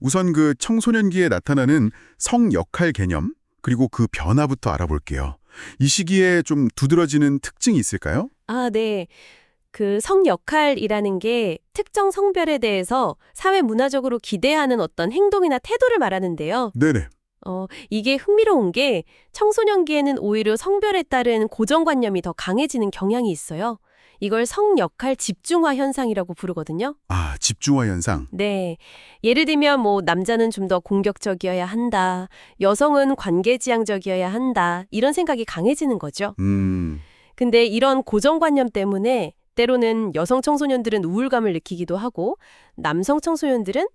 우선 그 청소년기에 나타나는 성 역할 개념, 그리고 그 변화부터 알아볼게요. 이 시기에 좀 두드러지는 특징이 있을까요? 아, 네. 그 성역할이라는 게 특정 성별에 대해서 사회 문화적으로 기대하는 어떤 행동이나 태도를 말하는데요. 네네. 이게 흥미로운 게 청소년기에는 오히려 성별에 따른 고정관념이 더 강해지는 경향이 있어요. 이걸 성역할 집중화 현상이라고 부르거든요. 아, 집중화 현상. 네. 예를 들면 남자는 좀 더 공격적이어야 한다. 여성은 관계지향적이어야 한다. 이런 생각이 강해지는 거죠. 근데 이런 고정관념 때문에 때로는 여성 청소년들은 우울감을 느끼기도 하고 남성 청소년들은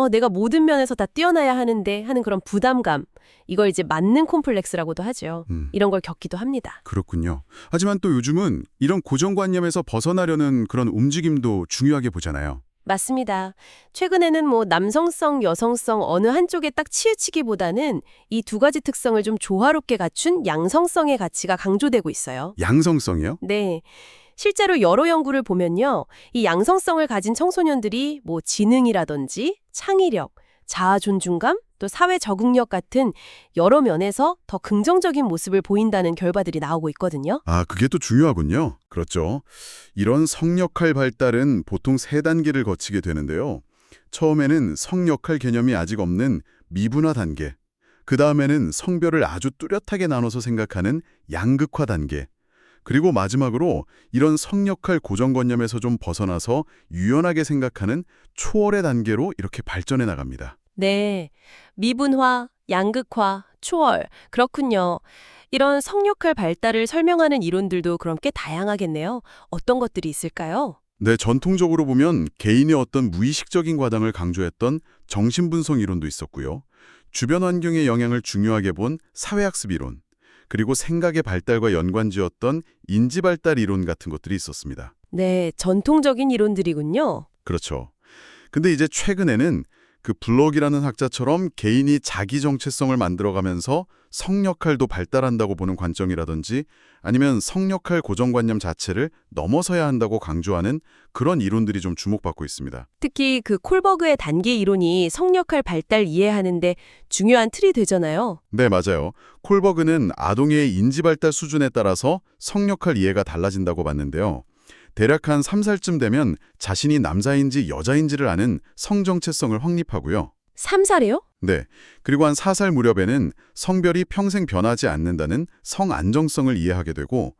내가 모든 면에서 다 뛰어나야 하는데 하는 그런 부담감, 이걸 이제 만능 콤플렉스라고도 하죠. 이런 걸 겪기도 합니다. 그렇군요. 하지만 또 요즘은 이런 고정관념에서 벗어나려는 그런 움직임도 중요하게 보잖아요. 맞습니다. 최근에는 남성성, 여성성 어느 한쪽에 딱 치우치기보다는 이 두 가지 특성을 좀 조화롭게 갖춘 양성성의 가치가 강조되고 있어요. 양성성이요? 네. 실제로 여러 연구를 보면요. 이 양성성을 가진 청소년들이 지능이라든지 창의력, 자아 존중감, 또 사회 적응력 같은 여러 면에서 더 긍정적인 모습을 보인다는 결과들이 나오고 있거든요. 아, 그게 또 중요하군요. 그렇죠. 이런 성역할 발달은 보통 세 단계를 거치게 되는데요. 처음에는 성역할 개념이 아직 없는 미분화 단계, 그 다음에는 성별을 아주 뚜렷하게 나눠서 생각하는 양극화 단계, 그리고 마지막으로 이런 성역할 고정관념에서 좀 벗어나서 유연하게 생각하는 초월의 단계로 이렇게 발전해 나갑니다. 네. 미분화, 양극화, 초월. 그렇군요. 이런 성역할 발달을 설명하는 이론들도 그럼 꽤 다양하겠네요. 어떤 것들이 있을까요? 네, 전통적으로 보면 개인의 어떤 무의식적인 과정을 강조했던 정신분석 이론도 있었고요. 주변 환경의 영향을 중요하게 본 사회학습 이론, 그리고 생각의 발달과 연관지었던 인지발달 이론 같은 것들이 있었습니다. 네, 전통적인 이론들이군요. 그렇죠. 근데 이제 최근에는 그 블록이라는 학자처럼 개인이 자기 정체성을 만들어가면서 성역할도 발달한다고 보는 관점이라든지 아니면 성역할 고정관념 자체를 넘어서야 한다고 강조하는 그런 이론들이 좀 주목받고 있습니다. 특히 그 콜버그의 단계 이론이 성역할 발달 이해하는데 중요한 틀이 되잖아요. 네, 맞아요. 콜버그는 아동의 인지발달 수준에 따라서 성역할 이해가 달라진다고 봤는데요. 대략 한 3살쯤 되면 자신이 남자인지 여자인지를 아는 성정체성을 확립하고 3살이요? 네. 그리고 한 4살 무렵에는 성별이 평생 변하지 않는다는 성안정성을 이해하게 되고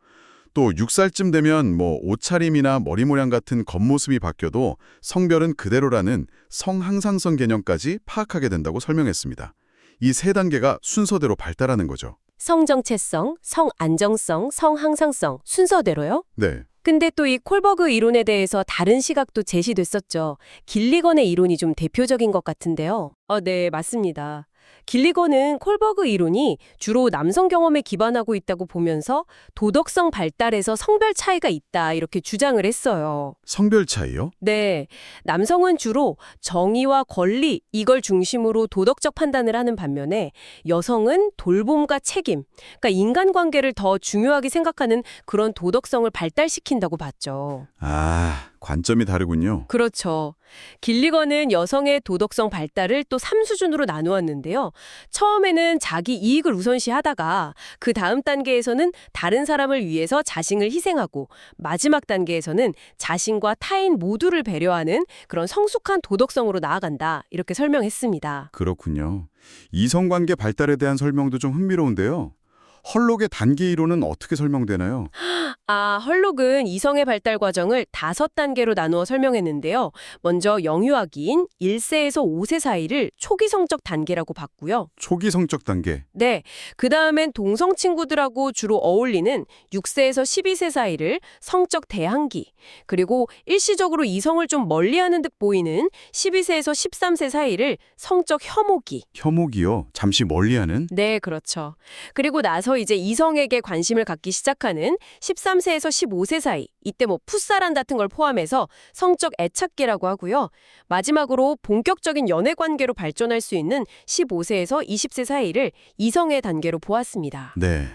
또 6살쯤 되면 옷차림이나 머리 모양 같은 겉모습이 바뀌어도 성별은 그대로라는 성항상성 개념까지 파악하게 된다고 설명했습니다. 이 세 단계가 순서대로 발달하는 거죠. 성정체성, 성안정성, 성항상성 순서대로요? 네. 근데 또 이 콜버그 이론에 대해서 다른 시각도 제시됐었죠. 길리건의 이론이 좀 대표적인 것 같은데요. 네, 맞습니다. 길리건은 콜버그 이론이 주로 남성 경험에 기반하고 있다고 보면서 도덕성 발달에서 성별 차이가 있다 이렇게 주장을 했어요. 성별 차이요? 네, 남성은 주로 정의와 권리 이걸 중심으로 도덕적 판단을 하는 반면에 여성은 돌봄과 책임, 그러니까 인간관계를 더 중요하게 생각하는 그런 도덕성을 발달시킨다고 봤죠. 아, 관점이 다르군요. 그렇죠. 길리건은 여성의 도덕성 발달을 또 3수준으로 나누었는데요. 처음에는 자기 이익을 우선시하다가 그 다음 단계에서는 다른 사람을 위해서 자신을 희생하고 마지막 단계에서는 자신과 타인 모두를 배려하는 그런 성숙한 도덕성으로 나아간다. 이렇게 설명했습니다. 그렇군요. 이성관계 발달에 대한 설명도 좀 흥미로운데요. 헐록의 단계 이론은 어떻게 설명되나요? 헐록은 이성의 발달 과정을 5단계로 나누어 설명했는데요. 먼저 영유아기인 1세에서 5세 사이를 초기 성적 단계라고 봤고요. 초기 성적 단계. 네, 그 다음엔 동성 친구들하고 주로 어울리는 6세에서 12세 사이를 성적 대항기, 그리고 일시적으로 이성을 좀 멀리하는 듯 보이는 12세에서 13세 사이를 성적 혐오기. 혐오기요. 잠시 멀리하는? 네, 그렇죠. 그리고 나서 이제 이성에게 관심을 갖기 시작하는 13세에서 15세 사이, 이때 풋사랑 같은 걸 포함해서 성적 애착기라고 하고요. 마지막으로 본격적인 연애 관계로 발전할 수 있는 15세에서 20세 사이를 이성의 단계로 보았습니다. 네.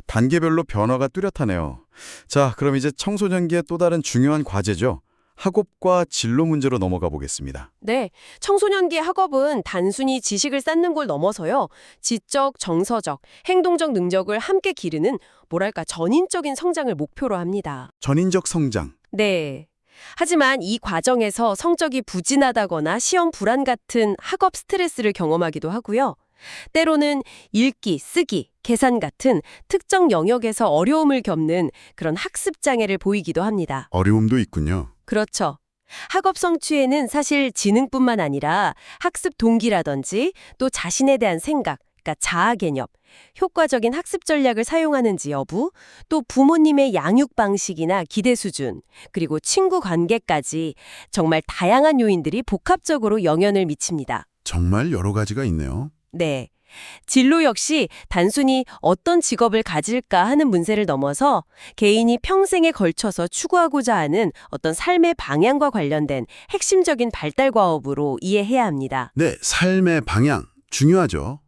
단계별로 변화가 뚜렷하네요. 자, 그럼 이제 청소년기의 또 다른 중요한 과제죠. 학업과 진로 문제로 넘어가 보겠습니다. 네, 청소년기의 학업은 단순히 지식을 쌓는 걸 넘어서요. 지적, 정서적, 행동적 능력을 함께 기르는 뭐랄까 전인적인 성장을 목표로 합니다. 전인적 성장. 네. 하지만 이 과정에서 성적이 부진하다거나 시험 불안 같은 학업 스트레스를 경험하기도 하고요. 때로는 읽기, 쓰기, 계산 같은 특정 영역에서 어려움을 겪는 그런 학습 장애를 보이기도 합니다. 어려움도 있군요. 그렇죠. 학업 성취에는 사실 지능뿐만 아니라 학습 동기라든지 또 자신에 대한 생각, 그러니까 자아 개념, 효과적인 학습 전략을 사용하는지 여부, 또 부모님의 양육 방식이나 기대 수준, 그리고 친구 관계까지 정말 다양한 요인들이 복합적으로 영향을 미칩니다. 정말 여러 가지가 있네요. 네. 진로 역시 단순히 어떤 직업을 가질까 하는 문제를 넘어서 개인이 평생에 걸쳐서 추구하고자 하는 어떤 삶의 방향과 관련된 핵심적인 발달 과업으로 이해해야 합니다. 네, 삶의 방향 중요하죠.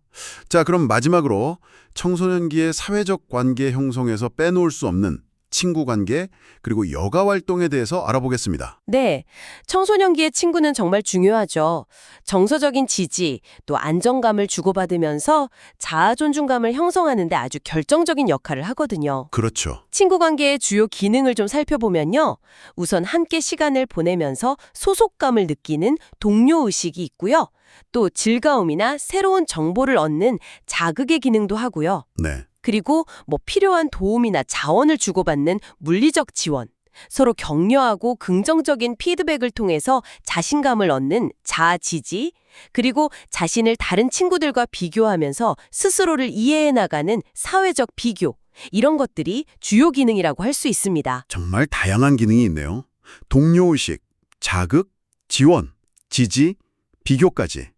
자, 그럼 마지막으로 청소년기의 사회적 관계 형성에서 빼놓을 수 없는 친구 관계 그리고 여가 활동에 대해서 알아보겠습니다. 네, 청소년기의 친구는 정말 중요하죠. 정서적인 지지, 또 안정감을 주고받으면서 자아 존중감을 형성하는 데 아주 결정적인 역할을 하거든요. 그렇죠. 친구 관계의 주요 기능을 좀 살펴보면요. 우선 함께 시간을 보내면서 소속감을 느끼는 동료의식이 있고요. 또 즐거움이나 새로운 정보를 얻는 자극의 기능도 하고요. 네. 그리고 필요한 도움이나 자원을 주고받는 물리적 지원, 서로 격려하고 긍정적인 피드백을 통해서 자신감을 얻는 자아 지지, 그리고 자신을 다른 친구들과 비교하면서 스스로를 이해해 나가는 사회적 비교, 이런 것들이 주요 기능이라고 할 수 있습니다. 정말 다양한 기능이 있네요. 동료의식, 자극, 지원, 지지, 비교까지.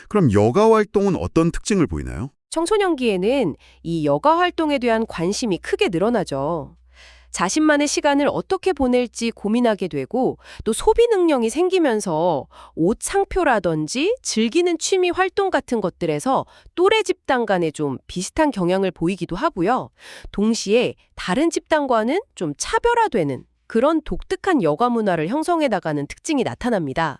그럼 여가 활동은 어떤 특징을 보이나요? 청소년기에는 이 여가 활동에 대한 관심이 크게 늘어나죠. 자신만의 시간을 어떻게 보낼지 고민하게 되고 또 소비 능력이 생기면서 옷 상표라든지 즐기는 취미 활동 같은 것들에서 또래 집단 간에 좀 비슷한 경향을 보이기도 하고요. 동시에 다른 집단과는 좀 차별화되는 그런 독특한 여가 문화를 형성해 나가는 특징이 나타납니다.